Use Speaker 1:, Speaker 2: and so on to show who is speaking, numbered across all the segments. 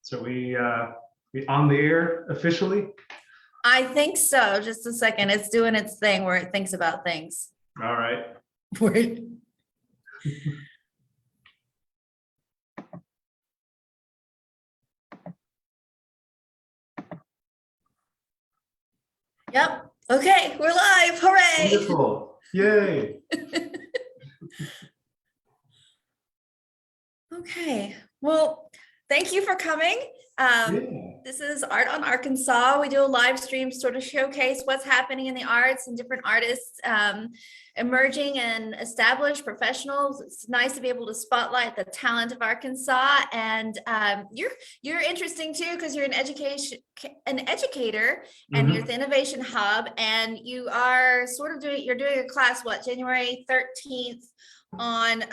Speaker 1: So we on the air officially?
Speaker 2: I think so. Just a second. It's doing its thing where it thinks about things.
Speaker 1: All right.
Speaker 2: Yep. Okay, we're live. Hooray.
Speaker 1: Wonderful. Yay.
Speaker 2: Okay. Well, thank you for coming.
Speaker 1: Yeah.
Speaker 2: This is Art on Arkansas. We do a live stream to sort of showcase what's happening in the arts and different artists, emerging and established professionals. It's nice to be able to spotlight the talent of Arkansas. And you're interesting too, because you're an educator, and you're at the Innovation Hub, and you are sort of doing a class, January 13th on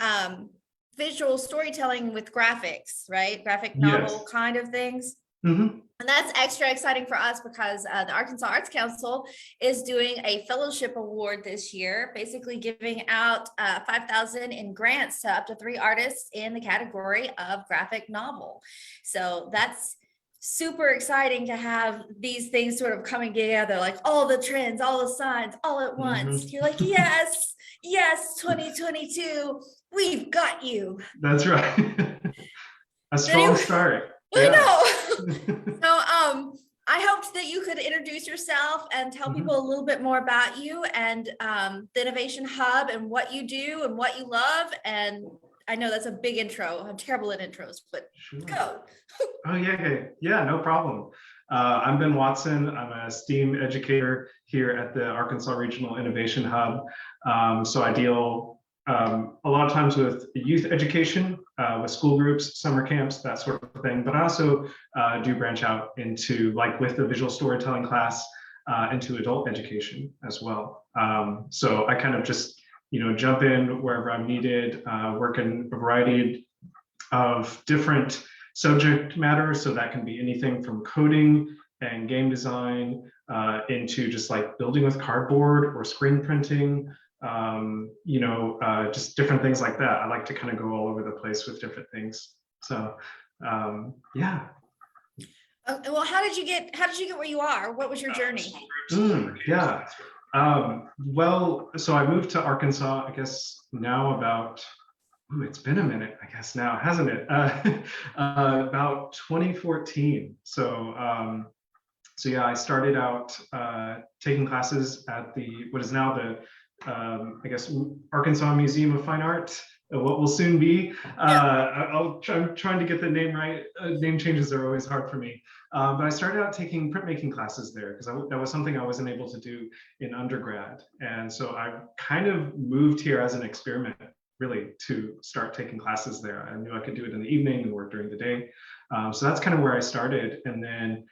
Speaker 2: visual storytelling with graphics, right? Graphic novel kind of things. And that's extra exciting for us because the Arkansas Arts Council is doing a fellowship award this year, basically giving out $5,000 in grants to up to 3 artists in the category of graphic novel. So that's super exciting to have these things sort of coming together, like all the trends, all the signs, all at once. You're like, yes, 2022, we've got you.
Speaker 1: That's right. A strong start.
Speaker 2: I know. So I hoped that you could introduce yourself and tell people a little bit more about you and the Innovation Hub and what you do and what you love. And I know that's a big intro. I'm terrible at intros, but go.
Speaker 1: Oh, yeah, no problem. I'm Ben Watson. I'm a STEAM educator here at the Arkansas Regional Innovation Hub. So I deal a lot of times with youth education, with school groups, summer camps, that sort of thing. But I also do branch out into, like with the visual storytelling class, into adult education as well. So I kind of just, jump in wherever I'm needed, work in a variety of different subject matters. So that can be anything from coding and game design into just like building with cardboard or screen printing. Just different things like that. I like to kind of go all over the place with different things. So, yeah.
Speaker 2: Well, how did you get where you are? What was your journey?
Speaker 1: Yeah. Well, so I moved to Arkansas, I guess now about, it's been a minute, I guess now, hasn't it? About 2014. So yeah, I started out taking classes at what is now the I guess Arkansas Museum of Fine Art, what will soon be. I'm trying to get the name right. Name changes are always hard for me. But I started out taking printmaking classes there because that was something I wasn't able to do in undergrad. And so I kind of moved here as an experiment, really, to start taking classes there. I knew I could do it in the evening and work during the day. So that's kind of where I started. And then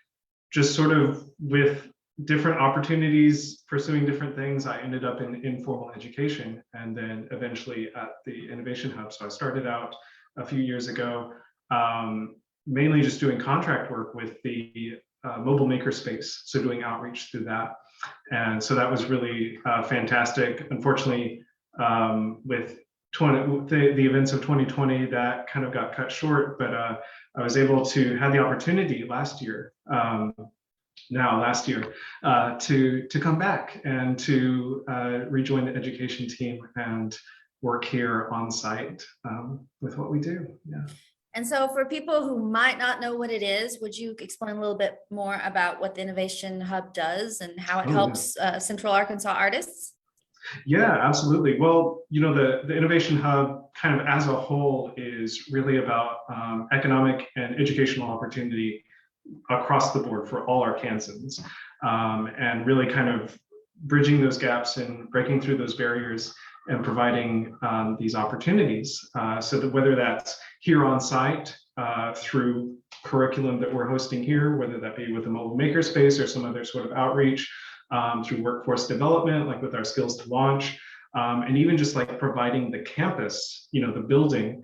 Speaker 1: just sort of with different opportunities, pursuing different things, I ended up in informal education and then eventually at the Innovation Hub. So I started out a few years ago, mainly just doing contract work with the mobile makerspace, so doing outreach through that. And so that was really fantastic. Unfortunately, with the events of 2020, that kind of got cut short, but I was able to have the opportunity last year, to come back and to rejoin the education team and work here on site with what we do. Yeah.
Speaker 2: And so for people who might not know what it is, would you explain a little bit more about what the Innovation Hub does and how it helps Central Arkansas artists?
Speaker 1: Yeah, absolutely. Well, the Innovation Hub kind of as a whole is really about economic and educational opportunity across the board for all Arkansans, and really kind of bridging those gaps and breaking through those barriers and providing these opportunities. So that whether that's here on site through curriculum that we're hosting here, whether that be with a mobile makerspace or some other sort of outreach, through workforce development, like with our Skills to Launch, and even just like providing the campus, the building,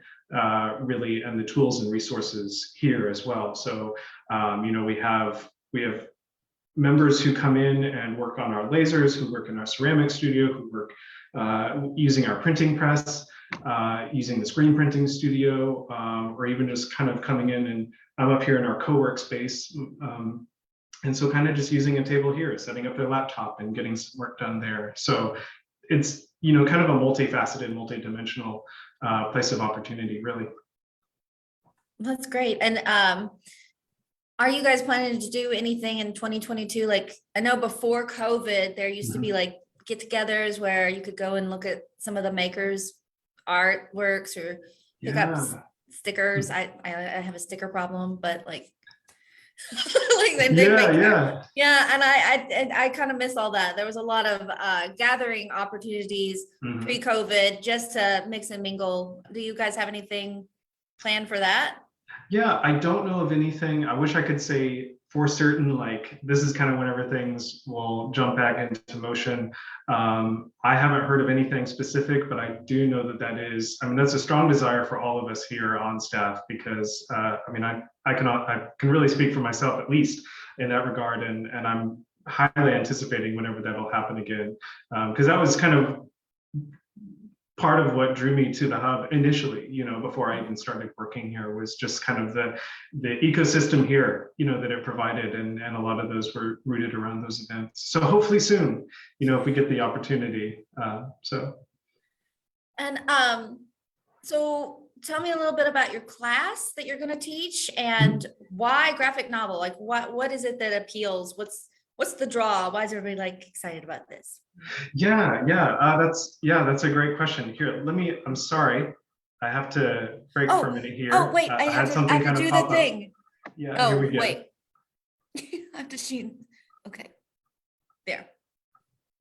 Speaker 1: really, and the tools and resources here as well. So, we have members who come in and work on our lasers, who work in our ceramic studio, who work using our printing press, using the screen printing studio, or even just kind of coming in and I'm up here in our co-work space. And so kind of just using a table here, setting up their laptop and getting some work done there. So it's, kind of a multifaceted, multidimensional place of opportunity, really.
Speaker 2: That's great. And are you guys planning to do anything in 2022? Like, I know before COVID, there used to be like get-togethers where you could go and look at some of the makers' artworks or pick up stickers. I have a sticker problem, but like, like they make and I kind of miss all that. There was a lot of gathering opportunities pre-COVID just to mix and mingle. Do you guys have anything planned for that?
Speaker 1: Yeah, I don't know of anything. I wish I could say for certain, like this is kind of whenever things will jump back into motion. I haven't heard of anything specific, but I do know that that's a strong desire for all of us here on staff, because I can really speak for myself, at least in that regard. And I'm highly anticipating whenever that'll happen again. Because that was kind of part of what drew me to the hub initially, before I even started working here, was just kind of the ecosystem here, that it provided. And a lot of those were rooted around those events. So hopefully soon, if we get the opportunity.
Speaker 2: And so tell me a little bit about your class that you're going to teach, and why graphic novel? Like what is it that appeals? What's the draw? Why is everybody like excited about this?
Speaker 1: That's a great question. Here, I'm sorry, I have to break for a minute here.
Speaker 2: Oh wait, I
Speaker 1: had
Speaker 2: have
Speaker 1: something
Speaker 2: to
Speaker 1: kind of
Speaker 2: do
Speaker 1: pop
Speaker 2: the thing.
Speaker 1: Up. Yeah.
Speaker 2: Oh
Speaker 1: here we go.
Speaker 2: wait, I have to shoot. Okay, there.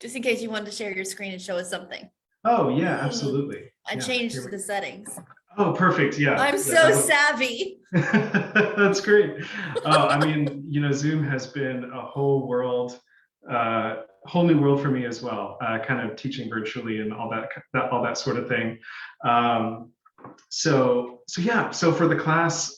Speaker 2: Just in case you wanted to share your screen and show us something.
Speaker 1: Oh yeah, absolutely.
Speaker 2: I changed the settings.
Speaker 1: Oh, perfect. Yeah.
Speaker 2: I'm so savvy.
Speaker 1: That's great. Zoom has been a whole new world for me as well. Kind of teaching virtually and all that sort of thing. So for the class,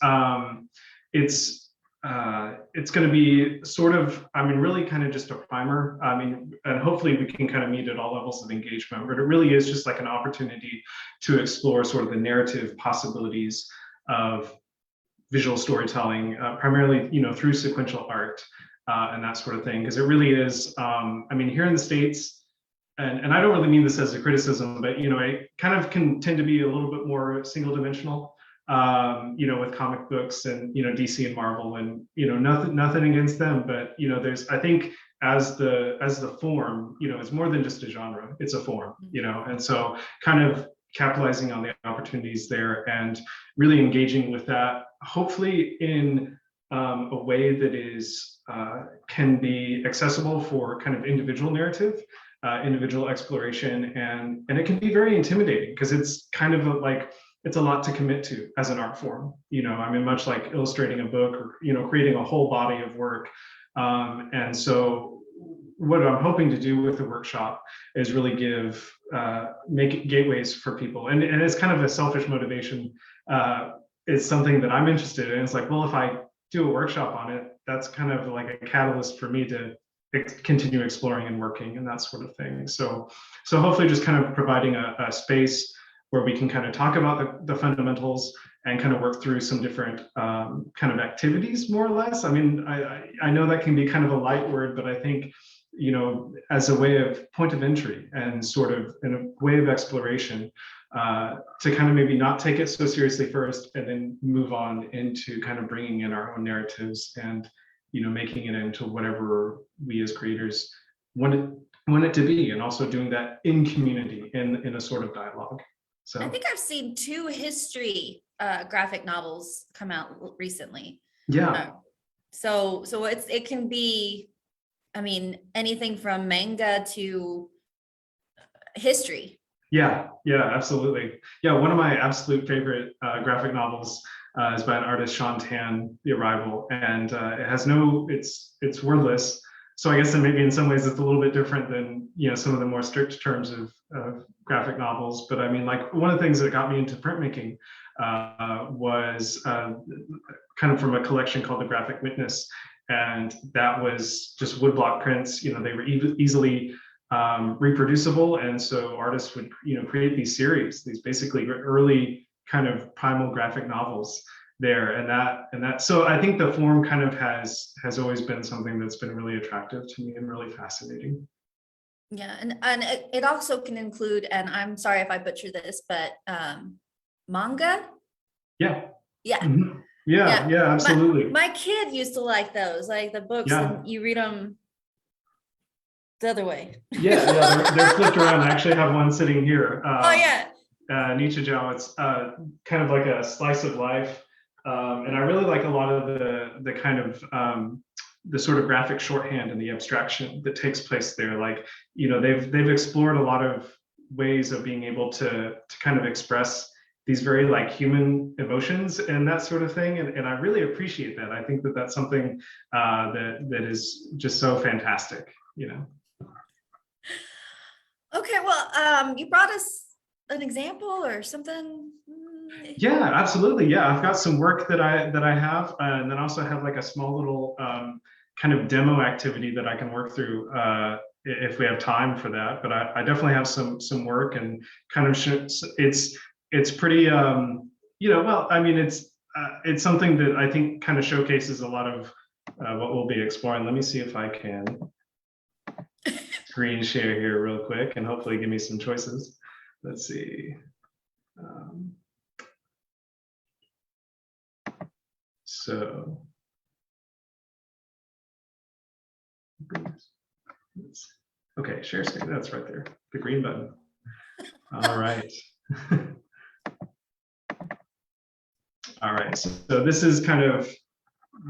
Speaker 1: it's going to be sort of, really kind of just a primer. And hopefully we can kind of meet at all levels of engagement, but it really is just like an opportunity to explore sort of the narrative possibilities of visual storytelling, primarily, through sequential art and that sort of thing. Because it really is, here in the States, and I don't really mean this as a criticism, but, it kind of can tend to be a little bit more single dimensional. With comic books and DC and Marvel, and nothing against them, but there's, I think, as the form, it's more than just a genre, it's a form, and so kind of capitalizing on the opportunities there and really engaging with that, hopefully in a way that is can be accessible for kind of individual narrative, individual exploration, and it can be very intimidating because it's kind of it's a lot to commit to as an art form, much like illustrating a book or, creating a whole body of work. And so what I'm hoping to do with the workshop is really make it gateways for people. And it's kind of a selfish motivation. It's something that I'm interested in. It's like, well, if I do a workshop on it, that's kind of like a catalyst for me to continue exploring and working and that sort of thing. So hopefully just kind of providing a space where we can kind of talk about the fundamentals and kind of work through some different kind of activities, more or less. I know that can be kind of a light word, but I think, as a way of point of entry and sort of in a way of exploration, to kind of maybe not take it so seriously first and then move on into kind of bringing in our own narratives and, making it into whatever we as creators want it to be, and also doing that in community, in a sort of dialogue. So
Speaker 2: I think I've seen 2 history graphic novels come out recently.
Speaker 1: Yeah.
Speaker 2: So it can be, anything from manga to history.
Speaker 1: Yeah, absolutely. Yeah, one of my absolute favorite graphic novels is by an artist, Sean Tan, The Arrival, and it has it's wordless. So I guess that maybe in some ways it's a little bit different than some of the more strict terms of graphic novels. But one of the things that got me into printmaking was kind of from a collection called The Graphic Witness, and that was just woodblock prints. They were easily reproducible, and so artists would create these series, these basically early kind of primal graphic novels. there, and that so I think the form kind of has always been something that's been really attractive to me and really fascinating.
Speaker 2: Yeah, and it also can include, and I'm sorry if I butcher this, but manga.
Speaker 1: Yeah.
Speaker 2: Yeah.
Speaker 1: Mhm. Yeah, yeah, absolutely.
Speaker 2: My kid used to like those, like the books,
Speaker 1: Yeah.
Speaker 2: and you read them the other way.
Speaker 1: Yeah, yeah, they're flipped around. I actually have one sitting here.
Speaker 2: Oh yeah.
Speaker 1: Nichijou, it's kind of like a slice of life. And I really like a lot of the kind of the sort of graphic shorthand and the abstraction that takes place there. Like, you know, they've explored a lot of ways of being able to kind of express these very like human emotions and that sort of thing. And I really appreciate that. I think that that's something that is just so fantastic, you know.
Speaker 2: Okay, well, you brought us an example or something.
Speaker 1: Yeah, absolutely. Yeah, I've got some work that I have, and then also have like a small little kind of demo activity that I can work through if we have time for that. But I definitely have some work and kind of it's pretty you know, well, I mean it's something that I think kind of showcases a lot of what we'll be exploring. Let me see if I can screen share here real quick and hopefully give me some choices. Let's see. So, okay, share screen, that's right there, the green button. All right. All right, so this is kind of,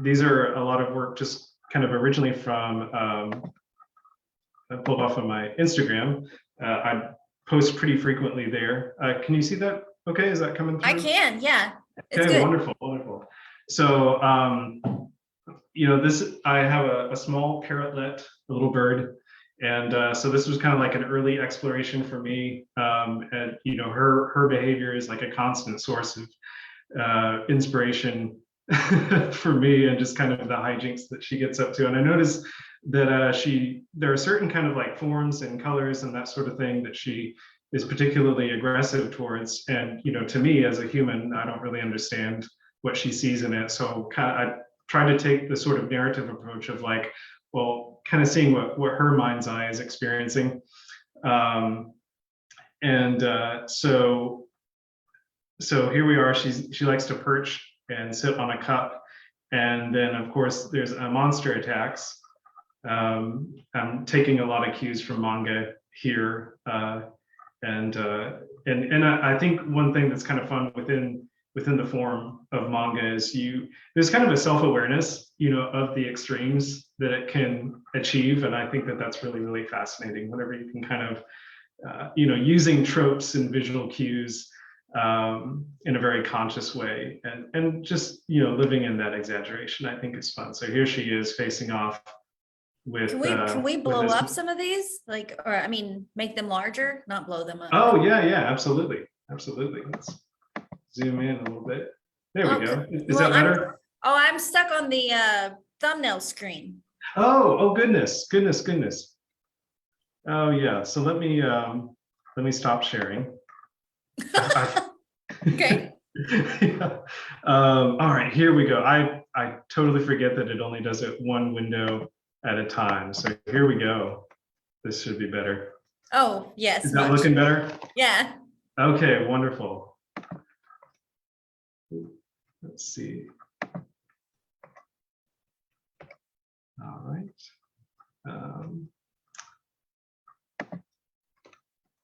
Speaker 1: these are a lot of work just kind of originally from, I pulled off of my Instagram. I post pretty frequently there. Can you see that? Okay, is that coming through?
Speaker 2: I can, yeah. It's
Speaker 1: Okay,
Speaker 2: good.
Speaker 1: wonderful, wonderful. So, you know, this, I have a small parrotlet, a little bird. And so this was kind of like an early exploration for me. And, you know, her behavior is like a constant source of inspiration for me and just kind of the hijinks that she gets up to. And I noticed that there are certain kind of like forms and colors and that sort of thing that she is particularly aggressive towards. And, you know, to me as a human, I don't really understand what she sees in it. So kind of, I try to take the sort of narrative approach of like, well, kind of seeing what her mind's eye is experiencing. So here we are. She likes to perch and sit on a cup, and then of course there's a monster attacks. I'm taking a lot of cues from manga here, and I think one thing that's kind of fun within the form of manga is there's kind of a self-awareness, you know, of the extremes that it can achieve, and I think that that's really, really fascinating whenever you can kind of you know, using tropes and visual cues in a very conscious way, and just, you know, living in that exaggeration, I think is fun. So here she is facing off with
Speaker 2: Can we blow
Speaker 1: this.
Speaker 2: up some of these? Like, or I mean, make them larger, not blow them up.
Speaker 1: Oh yeah, yeah, absolutely, absolutely. Let's zoom in a little bit. There we go. Is
Speaker 2: well,
Speaker 1: that better?
Speaker 2: I'm stuck on the thumbnail screen.
Speaker 1: Oh goodness, goodness, goodness. Oh yeah. So let me stop sharing.
Speaker 2: Okay.
Speaker 1: Yeah. All right, here we go. I totally forget that it only does it one window at a time. So here we go. This should be better.
Speaker 2: Oh yes.
Speaker 1: Is that looking better?
Speaker 2: Yeah.
Speaker 1: Okay, wonderful. Let's see. All right.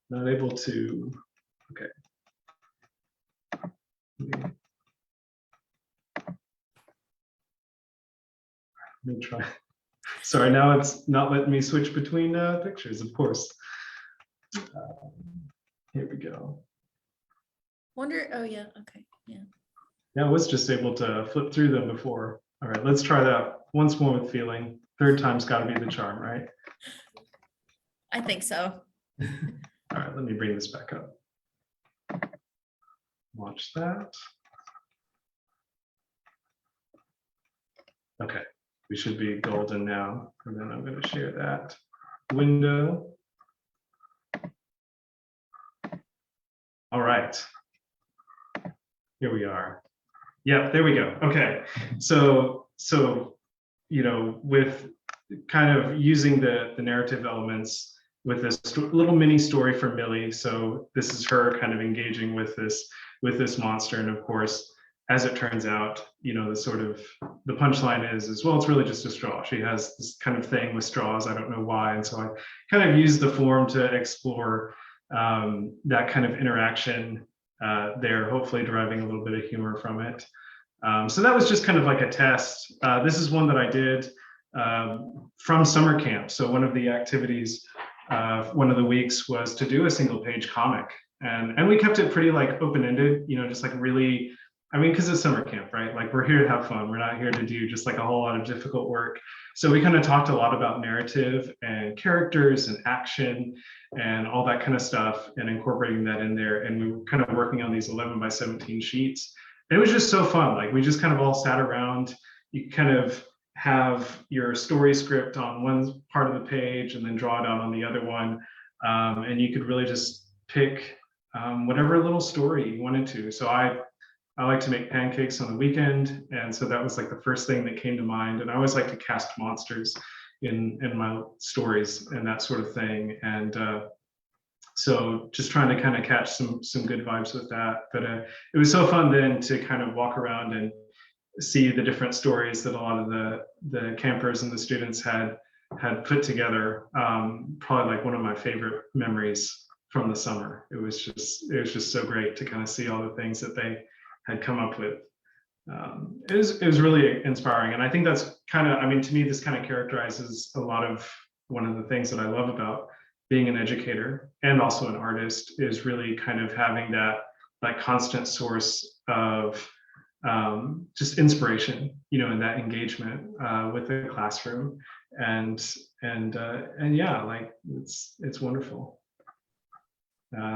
Speaker 1: Not able to. Okay. Let me try. Sorry, now it's not letting me switch between pictures, of course. Here we go.
Speaker 2: Wonder. Oh yeah. Okay. Yeah.
Speaker 1: Yeah, I was just able to flip through them before. All right, let's try that once more with feeling. Third time's got to be the charm, right?
Speaker 2: I think so.
Speaker 1: All right, let me bring this back up. Watch that. Okay, we should be golden now. And then I'm going to share that window. All right, here we are. Yeah, there we go. Okay. So, with kind of using the narrative elements with this little mini story for Millie. So this is her kind of engaging with this monster. And of course, as it turns out, the sort of the punchline is well, it's really just a straw. She has this kind of thing with straws. I don't know why. And so I kind of used the form to explore that kind of interaction there, hopefully deriving a little bit of humor from it. So that was just kind of like a test. This is one that I did from summer camp. So one of the activities, one of the weeks was to do a single page comic. And we kept it pretty like open-ended, just like really, I mean, because it's summer camp, right? Like we're here to have fun. We're not here to do just like a whole lot of difficult work. So we kind of talked a lot about narrative and characters and action and all that kind of stuff and incorporating that in there. And we were kind of working on these 11 by 17 sheets. And it was just so fun. Like we just kind of all sat around. You kind of have your story script on one part of the page and then draw it out on the other one. And you could really just pick whatever little story you wanted to. So I like to make pancakes on the weekend. And so that was like the first thing that came to mind. And I always like to cast monsters in my stories and that sort of thing. And so just trying to kind of catch some good vibes with that. But it was so fun then to kind of walk around and see the different stories that a lot of the campers and the students had put together. Probably like one of my favorite memories from the summer. It was just so great to kind of see all the things that they had come up with. It was really inspiring. And I think that's kind of, I mean, to me, this kind of characterizes a lot of one of the things that I love about being an educator and also an artist, is really kind of having that constant source of just inspiration, and that engagement with the classroom, and yeah, like it's wonderful.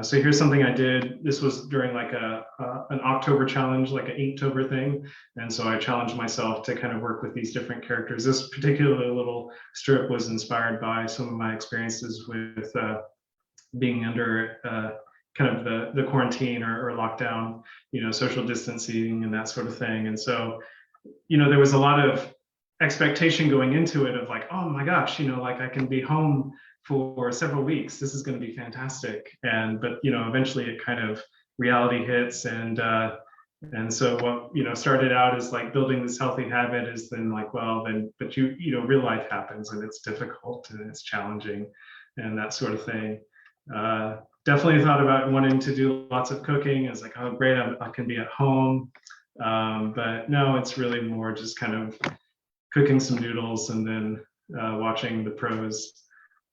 Speaker 1: So here's something I did. This was during like an October challenge, like an Inktober thing. And so I challenged myself to kind of work with these different characters. This particular little strip was inspired by some of my experiences with being under kind of the quarantine or lockdown, social distancing and that sort of thing. And so, there was a lot of expectation going into it of like, oh my gosh, like I can be home for several weeks. This is going to be fantastic. But eventually it kind of reality hits, and so what started out as like building this healthy habit is then like, well, then but real life happens and it's difficult and it's challenging and that sort of thing. Definitely thought about wanting to do lots of cooking. It's like, oh great, I can be at home. But no, it's really more just kind of cooking some noodles and then watching the pros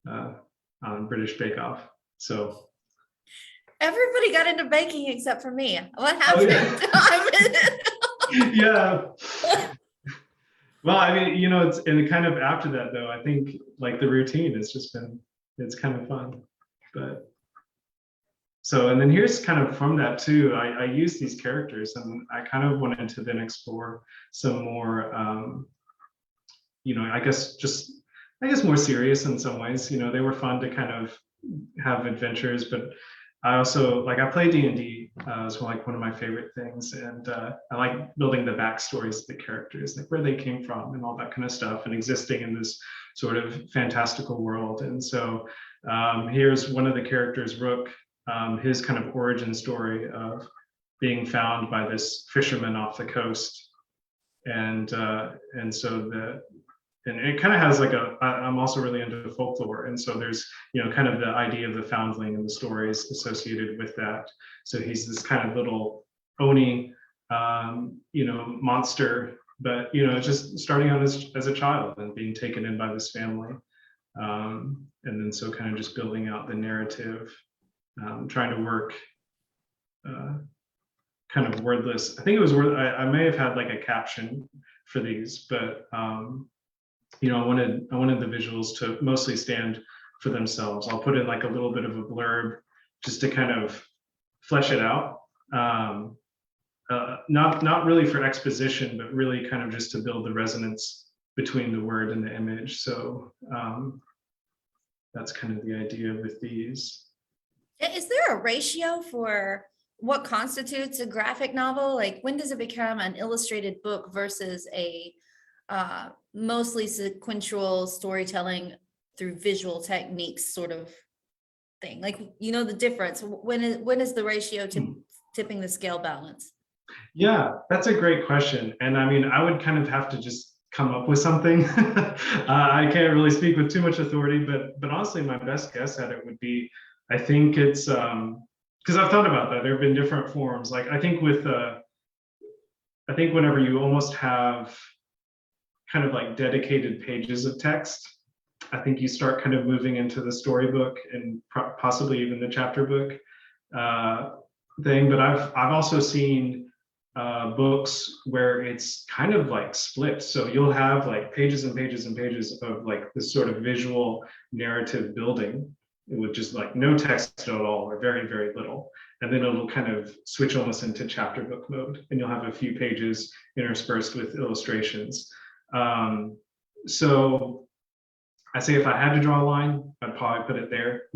Speaker 1: on British Bake Off. So
Speaker 2: everybody got into baking except for me. What happened?
Speaker 1: Yeah. Well, I mean, it's and kind of after that though, I think like the routine has just been, it's kind of fun. But so, and then here's kind of from that too, I use these characters and I kind of wanted to then explore some more, I guess more serious in some ways. They were fun to kind of have adventures, but I also I play D&D as like one of my favorite things, and I like building the backstories of the characters, like where they came from and all that kind of stuff, and existing in this sort of fantastical world. And so here's one of the characters, Rook, his kind of origin story of being found by this fisherman off the coast, and so and it kind of has like I'm also really into folklore. And so there's, kind of the idea of the foundling and the stories associated with that. So he's this kind of little Oni, monster, but, just starting out as a child and being taken in by this family. And then so kind of just building out the narrative, trying to work kind of wordless. I think it was word, I may have had like a caption for these, but I wanted the visuals to mostly stand for themselves. I'll put in like a little bit of a blurb just to kind of flesh it out. Not really for exposition, but really kind of just to build the resonance between the word and the image. So that's kind of the idea with these.
Speaker 2: Is there a ratio for what constitutes a graphic novel? Like, when does it become an illustrated book versus a mostly sequential storytelling through visual techniques sort of thing? Like, the difference. When is the ratio tipping the scale balance?
Speaker 1: Yeah, that's a great question. And I mean, I would kind of have to just come up with something. I can't really speak with too much authority, but honestly, my best guess at it would be, I think it's because I've thought about that. There have been different forms. Like I think I think whenever you almost have kind of like dedicated pages of text, I think you start kind of moving into the storybook and possibly even the chapter book thing. But I've also seen books where it's kind of like split. So you'll have like pages and pages and pages of like this sort of visual narrative building with just like no text at all or very, very little. And then it'll kind of switch almost into chapter book mode, and you'll have a few pages interspersed with illustrations. So I say if I had to draw a line, I'd probably put it there,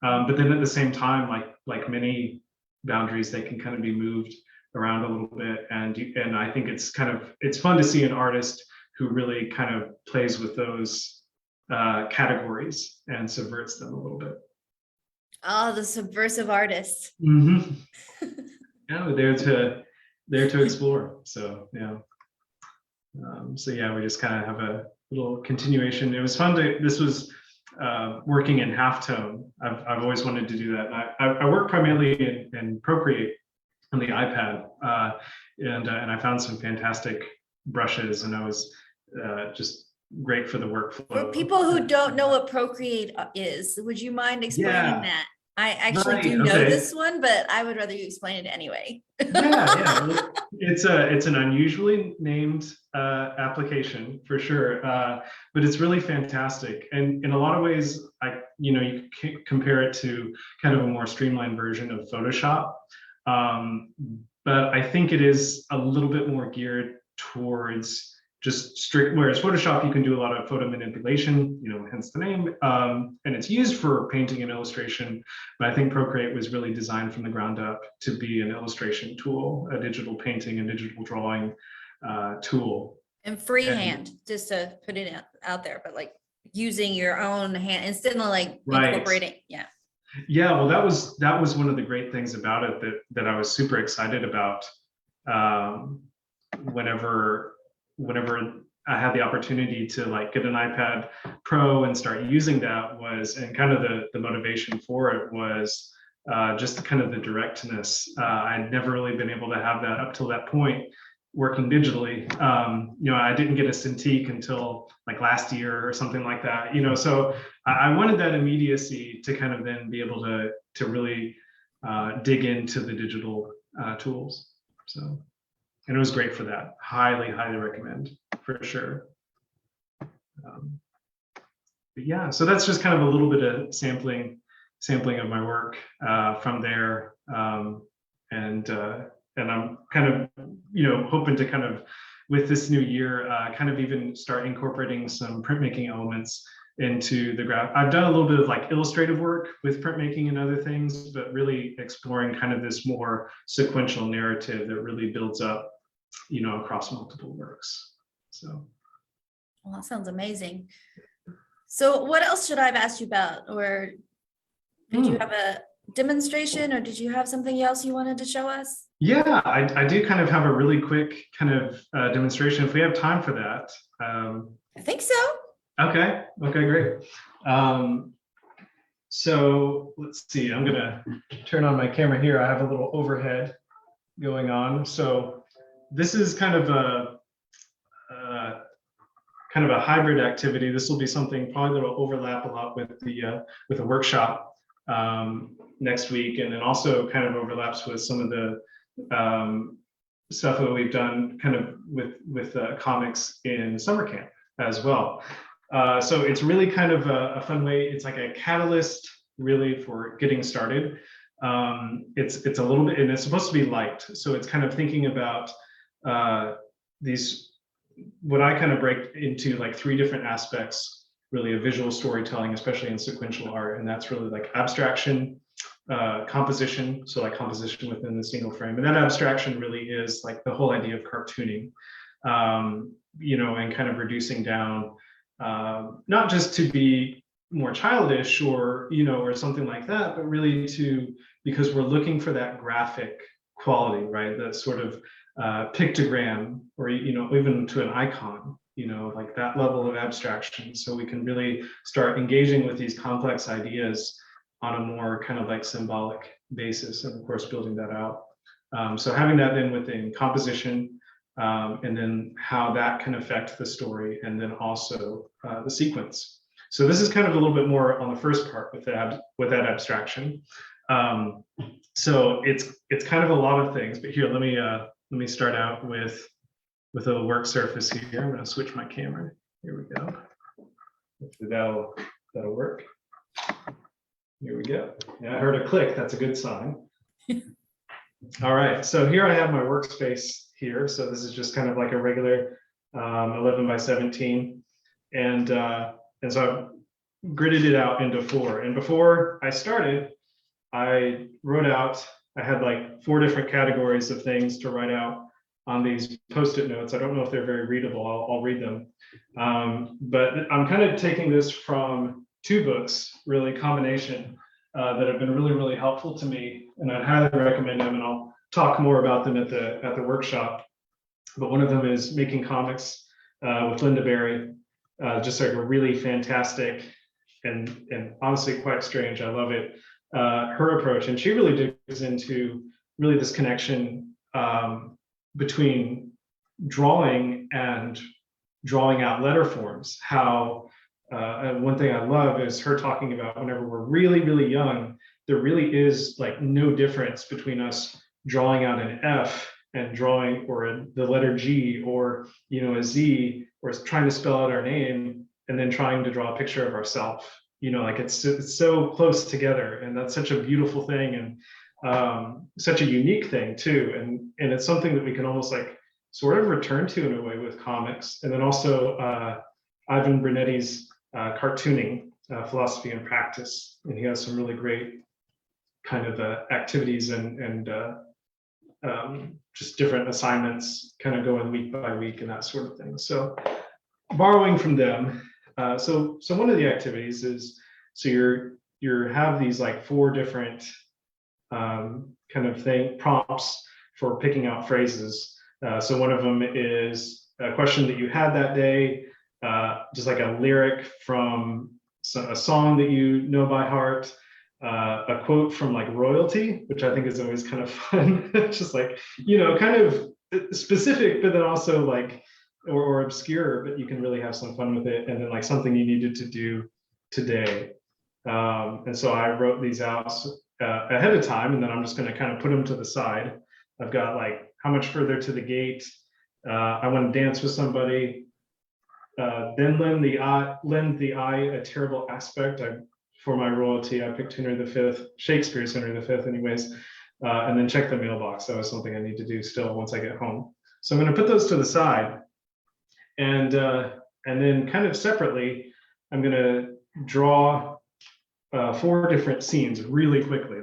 Speaker 1: but then at the same time, like many boundaries, they can kind of be moved around a little bit. And I think it's fun to see an artist who really kind of plays with those categories and subverts them a little bit.
Speaker 2: Oh, the subversive artist.
Speaker 1: Mm-hmm. Yeah, we're there to explore. So yeah. So yeah, we just kind of have a little continuation. It was fun this was working in halftone. I've always wanted to do that. And I work primarily in Procreate on the iPad, and I found some fantastic brushes, and I was just great for the workflow.
Speaker 2: For people who don't know what Procreate is, would you mind explaining that? I actually do know this one, but I would rather you explain it anyway.
Speaker 1: Yeah. Well, it's an unusually named application for sure, but it's really fantastic. And in a lot of ways, you can compare it to kind of a more streamlined version of Photoshop. But I think it is a little bit more geared towards just strict, whereas Photoshop, you can do a lot of photo manipulation, hence the name, and it's used for painting and illustration. But I think Procreate was really designed from the ground up to be an illustration tool, a digital painting and digital drawing tool.
Speaker 2: And freehand, just to put it out there, but like using your own hand instead of like incorporating. Yeah.
Speaker 1: Yeah, well, that was one of the great things about it that I was super excited about whenever I had the opportunity to like get an iPad Pro and start using that and kind of the motivation for it was just kind of the directness. I'd never really been able to have that up till that point working digitally. I didn't get a Cintiq until like last year or something like that, so I wanted that immediacy to kind of then be able to really dig into the digital tools. So, and it was great for that. Highly, highly recommend for sure. But yeah, so that's just kind of a little bit of sampling of my work from there. And I'm kind of, hoping to kind of, with this new year, kind of even start incorporating some printmaking elements into the graph. I've done a little bit of like illustrative work with printmaking and other things, but really exploring kind of this more sequential narrative that really builds up, across multiple works. So.
Speaker 2: Well, that sounds amazing. So what else should I have asked you about? Or did you have a demonstration, or did you have something else you wanted to show us?
Speaker 1: Yeah, I do kind of have a really quick kind of demonstration if we have time for that.
Speaker 2: I think so.
Speaker 1: Okay, great. So let's see, I'm gonna turn on my camera here. I have a little overhead going on. So this is kind of a hybrid activity. This will be something probably that will overlap a lot with the workshop next week, and then also kind of overlaps with some of the stuff that we've done kind of with comics in summer camp as well. So it's really kind of a fun way. It's like a catalyst really for getting started. It's a little bit, and it's supposed to be light. So it's kind of thinking about what I kind of break into like 3 different aspects really of visual storytelling, especially in sequential art. And that's really like abstraction, composition, so like composition within the single frame. And that abstraction really is like the whole idea of cartooning, you know, and kind of reducing down, not just to be more childish or, you know, or something like that, but really to, because we're looking for that graphic quality, right? That sort of pictogram, or, you know, even to an icon, you know, like that level of abstraction. So we can really start engaging with these complex ideas on a more kind of like symbolic basis, and of course building that out. So having that then within composition, and then how that can affect the story, and then also the sequence. So this is kind of a little bit more on the first part with that abstraction. So it's kind of a lot of things, but here, let me start out with a work surface here. I'm going to switch my camera. Here we go. Hopefully that'll work. Here we go. Yeah, I heard a click. That's a good sign. All right. So here I have my workspace here. So this is just kind of like a regular 11 by 17, and so I've gridded it out into 4. And before I started, I wrote out. I had like 4 different categories of things to write out on these Post-it notes. I don't know if they're very readable. I'll read them. But I'm kind of taking this from 2 books, really combination, that have been really, really helpful to me, and I'd highly recommend them. And I'll talk more about them at the workshop. But one of them is Making Comics with Linda Berry, just like a really fantastic and honestly quite strange. I love it. Her approach, and she really digs into really this connection between drawing and drawing out letter forms. How and one thing I love is her talking about whenever we're really, really young, there really is like no difference between us drawing out an F and drawing, or the letter G, or, you know, a Z, or trying to spell out our name, and then trying to draw a picture of ourselves. You know, like it's so close together, and that's such a beautiful thing, and such a unique thing too. And it's something that we can almost like sort of return to in a way with comics. And then also Ivan Brunetti's cartooning, philosophy and practice, and he has some really great kind of activities and just different assignments, kind of going week by week and that sort of thing. So borrowing from them. So one of the activities is, so you have these like 4 different kind of prompts for picking out phrases. So one of them is a question that you had that day, just like a lyric from a song that you know by heart, a quote from like royalty, which I think is always kind of fun. Just like, you know, kind of specific, but then also like, or obscure, but you can really have some fun with it. And then like something you needed to do today. And so I wrote these out ahead of time, and then I'm just going to kind of put them to the side. I've got like, how much further to the gate? I want to dance with somebody. Then lend the eye a terrible aspect. For my royalty, I picked Henry V, Shakespeare's Henry V anyways. And then check the mailbox. That was something I need to do still once I get home. So I'm going to put those to the side. And then kind of separately, I'm going to draw 4 different scenes really quickly.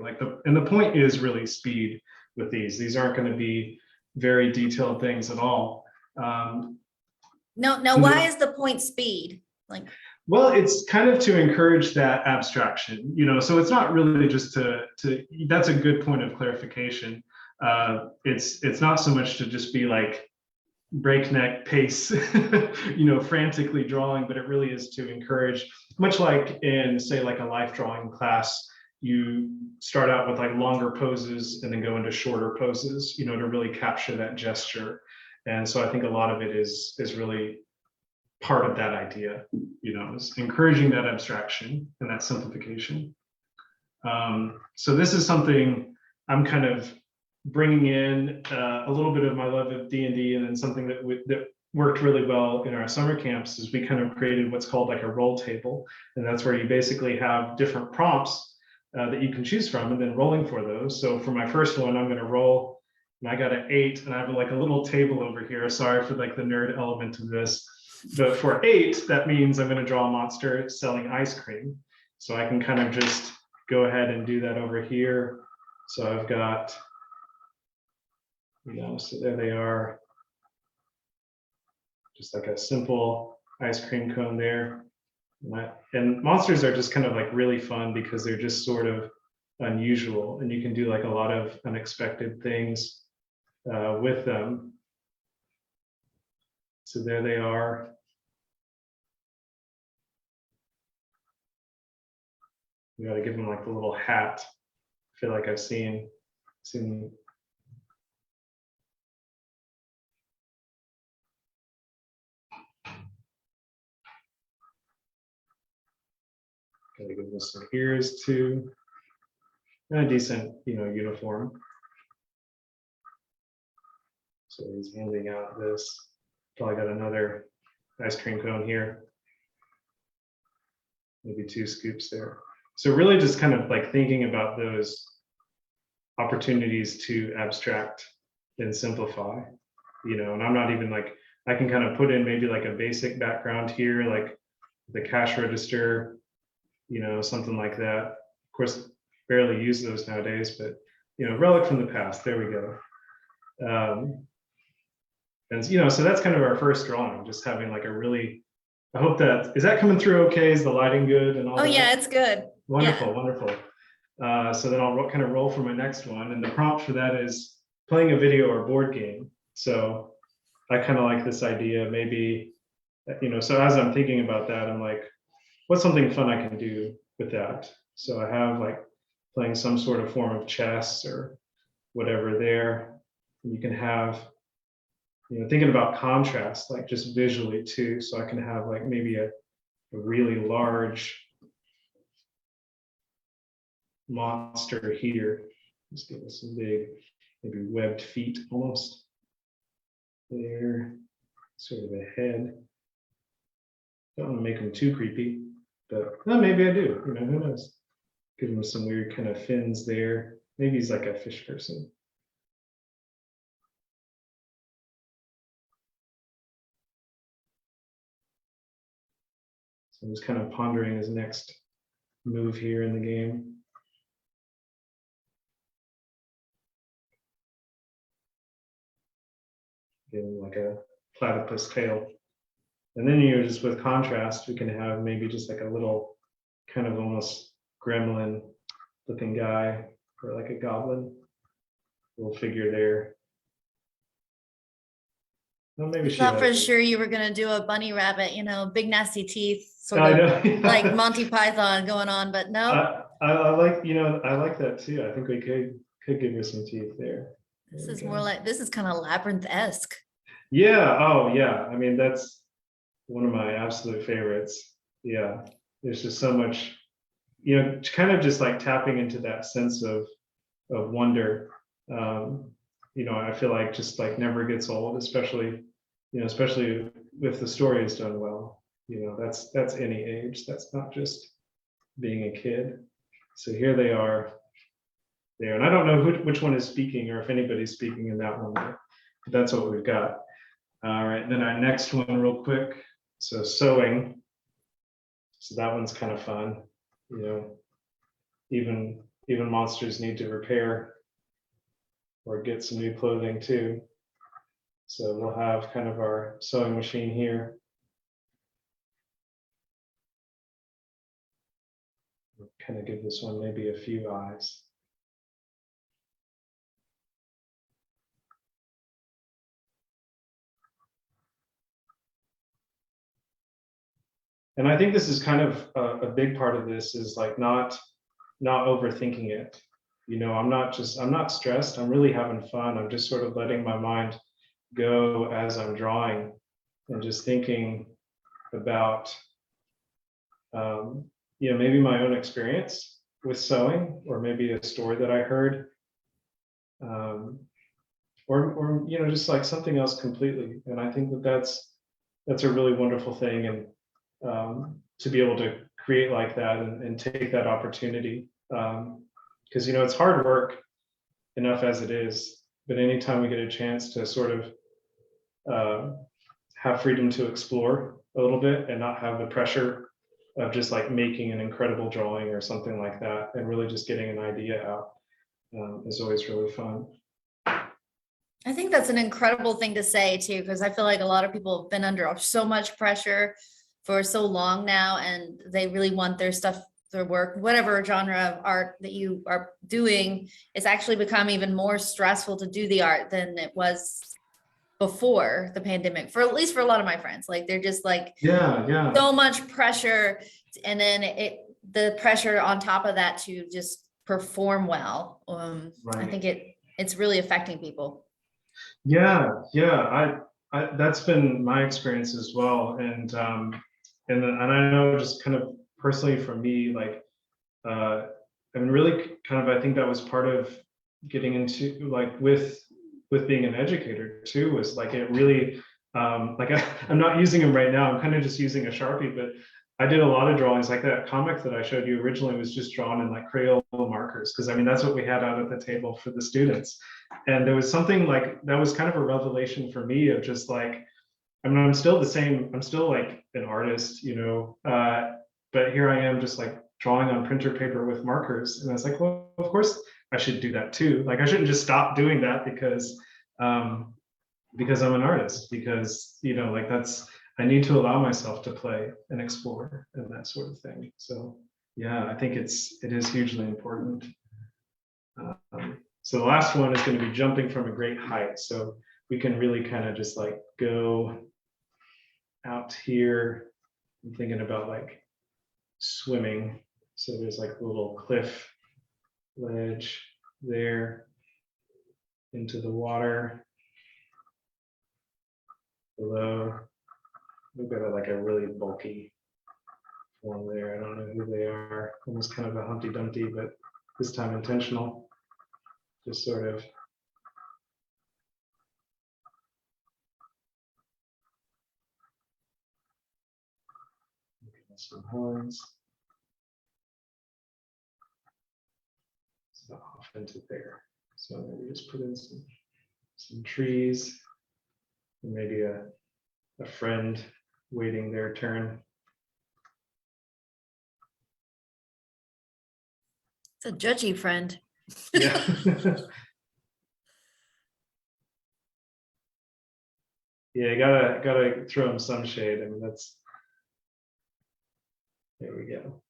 Speaker 1: And the point is really speed with these. These aren't going to be very detailed things at all.
Speaker 2: No, why is the point speed? Like,
Speaker 1: well, it's kind of to encourage that abstraction, you know. So it's not really just to. That's a good point of clarification. It's not so much to just be like breakneck pace, you know, frantically drawing, but it really is to encourage, much like in, say, like a life drawing class, you start out with like longer poses and then go into shorter poses, you know, to really capture that gesture. And so I think a lot of it is really part of that idea, you know, is encouraging that abstraction and that simplification. So this is something I'm kind of bringing in a little bit of my love of D&D, and then something that worked really well in our summer camps is we kind of created what's called like a roll table. And that's where you basically have different prompts that you can choose from, and then rolling for those. So for my first one, I'm going to roll, and I got an 8, and I have like a little table over here. Sorry for like the nerd element of this. But for 8, that means I'm going to draw a monster selling ice cream. So I can kind of just go ahead and do that over here. So I've got, so there they are. Just like a simple ice cream cone there. And monsters are just kind of like really fun because they're just sort of unusual, and you can do like a lot of unexpected things with them. So there they are. You got to give them like the little hat. I feel like I've seen. Gotta give them some ears too. And a decent, uniform. So he's handing out this. Probably got another ice cream cone here. Maybe 2 scoops there. So really just kind of like thinking about those opportunities to abstract and simplify, and I'm not even like, I can kind of put in maybe like a basic background here, like the cash register, something like that. Of course, barely use those nowadays, but relic from the past. There we go. And so that's kind of our first drawing, just having like a really, I hope that, is that coming through okay? Is the lighting good and all
Speaker 2: Oh
Speaker 1: that?
Speaker 2: yeah, it's good.
Speaker 1: Wonderful,
Speaker 2: Yeah.
Speaker 1: wonderful. So then I'll kind of roll for my next one. And the prompt for that is playing a video or board game. So I kind of like this idea, maybe, so as I'm thinking about that, I'm like, what's something fun I can do with that? So I have like playing some sort of form of chess or whatever there. And you can have, thinking about contrast, like just visually too. So I can have like maybe a really large monster here. Let's give it some big, maybe webbed feet almost. There, sort of a head. Don't want to make them too creepy, but well, maybe I do. Who knows? Give him some weird kind of fins there. Maybe he's like a fish person. So I'm just kind of pondering his next move here in the game. Give him like a platypus tail. And then just with contrast, we can have maybe just like a little kind of almost gremlin looking guy, or like a goblin little figure there. Well, maybe
Speaker 2: I
Speaker 1: she
Speaker 2: thought for
Speaker 1: has.
Speaker 2: sure you were gonna do a bunny rabbit, big nasty teeth, sort
Speaker 1: I
Speaker 2: of
Speaker 1: know.
Speaker 2: like Monty Python going on, but no.
Speaker 1: I like, I like that too. I think we could give you some teeth there.
Speaker 2: This
Speaker 1: There we
Speaker 2: is
Speaker 1: go.
Speaker 2: more like, this is kind of labyrinth-esque.
Speaker 1: Yeah. Oh, yeah. I mean, that's one of my absolute favorites. Yeah. There's just so much, kind of just like tapping into that sense of wonder. I feel like just like never gets old, especially if the story is done well. That's any age. That's not just being a kid. So here they are there, and I don't know which one is speaking or if anybody's speaking in that one, but that's what we've got. All right, then our next one real quick. So sewing. So that one's kind of fun. Even monsters need to repair or get some new clothing too. So we'll have kind of our sewing machine here. We'll kind of give this one maybe a few eyes. And I think this is kind of a big part of this is like not overthinking it. I'm not stressed. I'm really having fun. I'm just sort of letting my mind go as I'm drawing and just thinking about, maybe my own experience with sewing, or maybe a story that I heard, or just like something else completely. And I think that's a really wonderful thing, and to be able to create like that and take that opportunity, because it's hard work enough as it is, but anytime we get a chance to sort of have freedom to explore a little bit and not have the pressure just like making an incredible drawing or something like that, and really just getting an idea out is always really fun.
Speaker 2: I think that's an incredible thing to say too, because I feel like a lot of people have been under so much pressure for so long now, and they really want their stuff, their work, whatever genre of art that you are doing, it's actually become even more stressful to do the art than it was before the pandemic, for at least for a lot of my friends. Like they're just like
Speaker 1: Yeah.
Speaker 2: so much pressure, and then the pressure on top of that to just perform well. I
Speaker 1: Right.
Speaker 2: think it's really affecting people.
Speaker 1: Yeah. I that's been my experience as well, and I know just kind of personally for me, like I mean, really kind of, I think that was part of getting into like with being an educator too, was like it really like I'm not using them right now. I'm kind of just using a Sharpie, but I did a lot of drawings. Like that comic that I showed you originally was just drawn in like Crayola markers, because I mean that's what we had out at the table for the students. And there was something like that was kind of a revelation for me of just like, I mean, I'm still the same. I'm still like an artist, you know, but here I am just like drawing on printer paper with markers. And I was like, well, of course I should do that too. Like I shouldn't just stop doing that um, because I'm an artist, because, you know, like I need to allow myself to play and explore and that sort of thing. So yeah, I think it is hugely important. So the last one is going to be jumping from a great height. So we can really kind of just like go out here. I'm thinking about like swimming. So there's like a little cliff ledge there into the water below. We've got like a really bulky form there. I don't know who they are. Almost kind of a Humpty Dumpty, but this time intentional. Just sort of some horns. So off into there. So maybe just put in some trees, and maybe a friend waiting their turn.
Speaker 2: It's a judgy friend.
Speaker 1: Yeah. Yeah, gotta throw them some shade. I mean, there we go.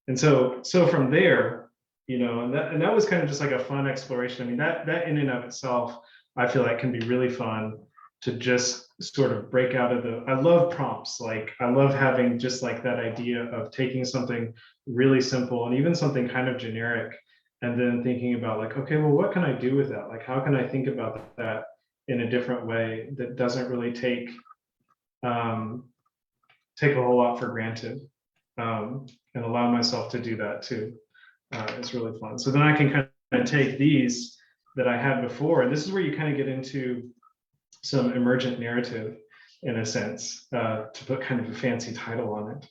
Speaker 1: And so from there, you know, and that was kind of just like a fun exploration. I mean, that in and of itself, I feel like can be really fun to just sort of break out of I love prompts. Like I love having just like that idea of taking something really simple and even something kind of generic, and then thinking about like, okay, well, what can I do with that? Like, how can I think about that in a different way that doesn't really take a whole lot for granted, and allow myself to do that too. It's really fun. So then I can kind of take these that I had before, and this is where you kind of get into some emergent narrative in a sense, to put kind of a fancy title on it.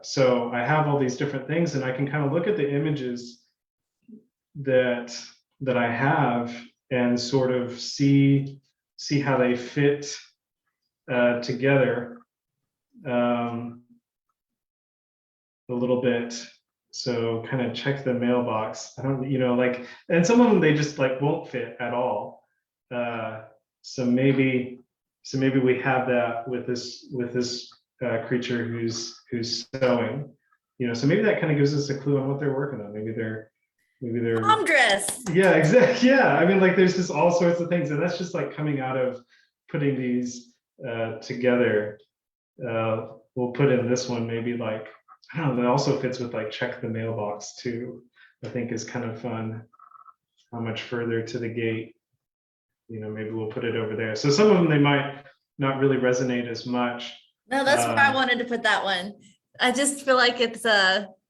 Speaker 1: So I have all these different things, and I can kind of look at the images that I have and sort of see how they fit together a little bit. So kind of check the mailbox. I don't, you know, like, and some of them they just like won't fit at all. So maybe we have that with this creature who's sewing. You know, so maybe that kind of gives us a clue on what they're working on. Maybe they're
Speaker 2: Prom dress.
Speaker 1: yeah, exactly. Yeah, I mean, like there's just all sorts of things, and that's just like coming out of putting these together. We'll put in this one, maybe like, I don't know, that also fits with like check the mailbox too. I think is kind of fun. How much further to the gate? You know, maybe we'll put it over there. So some of them, they might not really resonate as much.
Speaker 2: No, that's where I wanted to put that one. I just feel like it's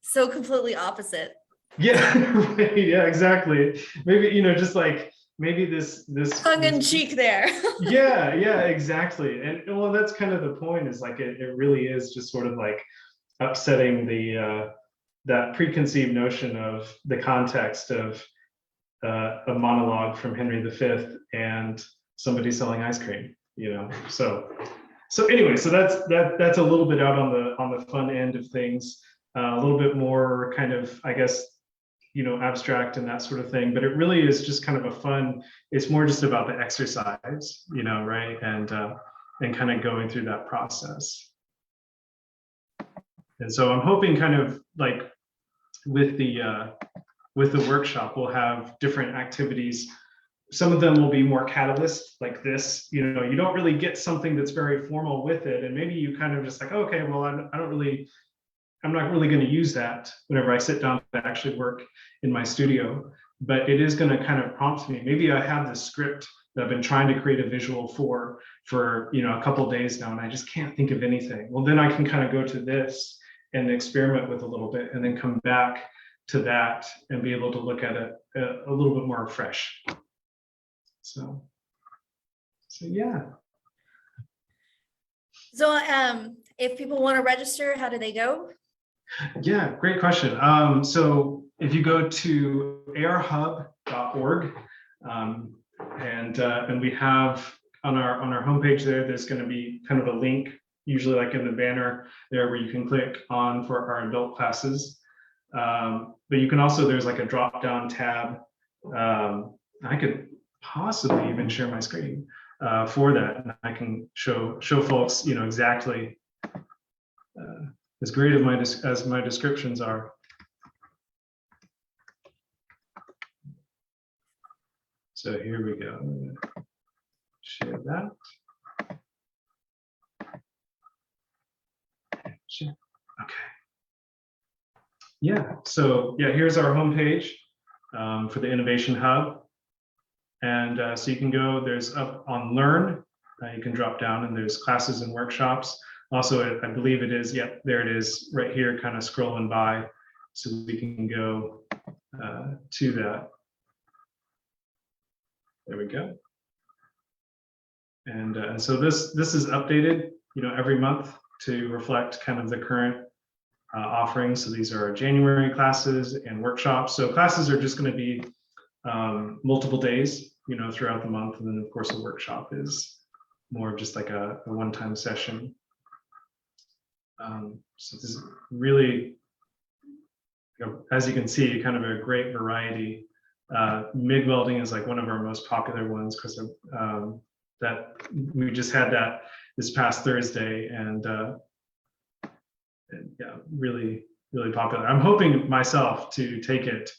Speaker 2: so completely opposite.
Speaker 1: Yeah, right, yeah, exactly. Maybe, you know, just like maybe this
Speaker 2: Tongue in cheek there.
Speaker 1: yeah, exactly. And well, that's kind of the point, is like it really is just sort of like upsetting the that preconceived notion of the context of a monologue from Henry V and somebody selling ice cream, so anyway, so that's a little bit out on the fun end of things, a little bit more kind of, I guess, abstract and that sort of thing, but it really is just kind of a fun, it's more just about the exercise, right? And kind of going through that process. And so I'm hoping kind of like with the workshop, we'll have different activities. Some of them will be more catalyst like this, you don't really get something that's very formal with it. And maybe you kind of just like, okay, well, I'm not really going to use that whenever I sit down to actually work in my studio, but it is going to kind of prompt me. Maybe I have this script that I've been trying to create a visual for a couple of days now, and I just can't think of anything. Well, then I can kind of go to this and experiment with a little bit, and then come back to that and be able to look at it a little bit more fresh. So yeah.
Speaker 2: So if people want to register, how do they go?
Speaker 1: Yeah, great question. So if you go to arhub.org, and we have on our homepage there's going to be kind of a link, usually like in the banner there, where you can click on for our adult classes. But you can also, there's like a drop down tab. I could possibly even share my screen for that, and I can show folks, exactly as great as my descriptions are. So here we go. I'm gonna share that. Okay. Yeah. So yeah, here's our homepage for the Innovation Hub, and so you can go. There's up on Learn. You can drop down, and there's classes and workshops. Also, I believe it is. Yep, there it is, right here, kind of scrolling by, so we can go to that. There we go. And so this is updated, every month to reflect kind of the current offerings. So these are our January classes and workshops. So classes are just going to be multiple days, throughout the month, and then of course a workshop is more of just like a one-time session. So this is really, as you can see, kind of a great variety. MIG welding is like one of our most popular ones because of that we just had that this past Thursday, and yeah, really popular. I'm hoping myself to take it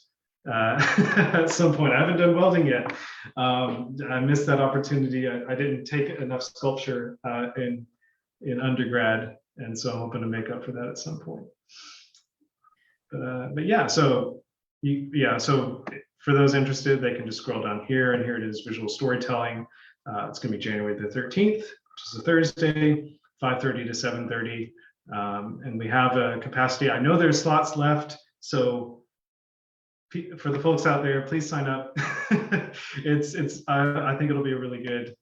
Speaker 1: at some point. I haven't done welding yet. I missed that opportunity. I didn't take enough sculpture in undergrad, and so I'm hoping to make up for that at some point. But yeah, so so for those interested, they can just scroll down here, and here it is, visual storytelling. It's going to be January the 13th, which is a Thursday, 5:30 to 7:30, and we have a capacity. I know there's slots left, so for the folks out there, please sign up. I think it'll be a really good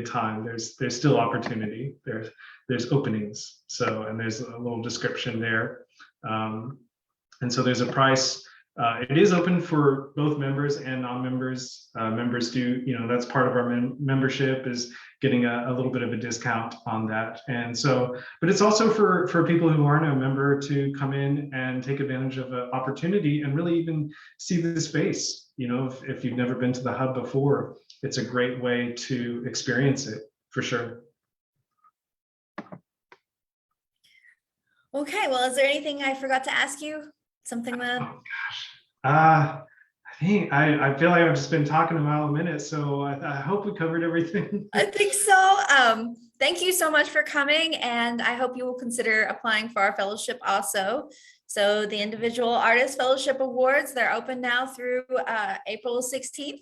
Speaker 1: time. There's still opportunity. There's openings. So, and there's a little description there. And so there's a price. It is open for both members and non-members. Members do, that's part of our membership, is getting a little bit of a discount on that. And so, but it's also for people who aren't a member to come in and take advantage of an opportunity and really even see the space. If you've never been to the hub before, it's a great way to experience it, for sure.
Speaker 2: Okay, well, is there anything I forgot to ask you? Something that...
Speaker 1: Oh gosh. I feel like I've just been talking a mile a minute, so I hope we covered everything.
Speaker 2: I think so. Thank you so much for coming, and I hope you will consider applying for our fellowship also. So the Individual Artist Fellowship Awards, they're open now through April 16th.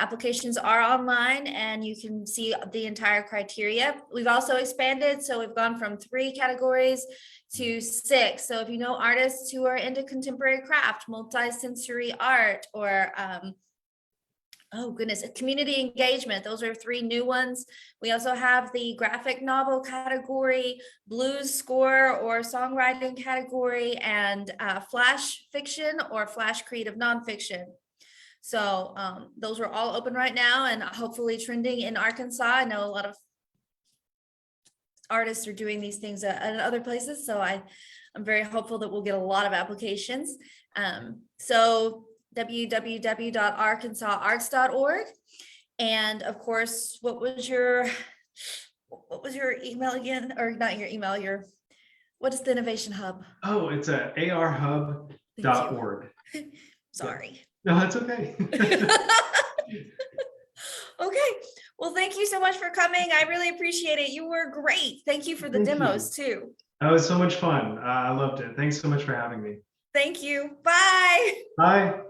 Speaker 2: Applications are online, and you can see the entire criteria. We've also expanded, so we've gone from 3 categories to 6. So if you know artists who are into contemporary craft, multi-sensory art, or oh goodness, community engagement, those are 3 new ones. We also have the graphic novel category, blues score or songwriting category, and flash fiction or flash creative nonfiction. So those are all open right now and hopefully trending in Arkansas. I know a lot of artists are doing these things at other places. So I'm very hopeful that we'll get a lot of applications. So www.arkansasarts.org. And of course, what was your email again? Or not your email, what is the Innovation Hub?
Speaker 1: Oh, it's arhub.org.
Speaker 2: Sorry.
Speaker 1: No, that's okay.
Speaker 2: Okay. Well, thank you so much for coming. I really appreciate it. You were great. Thank you for the demos too.
Speaker 1: That was so much fun. I loved it. Thanks so much for having me.
Speaker 2: Thank you. Bye.
Speaker 1: Bye.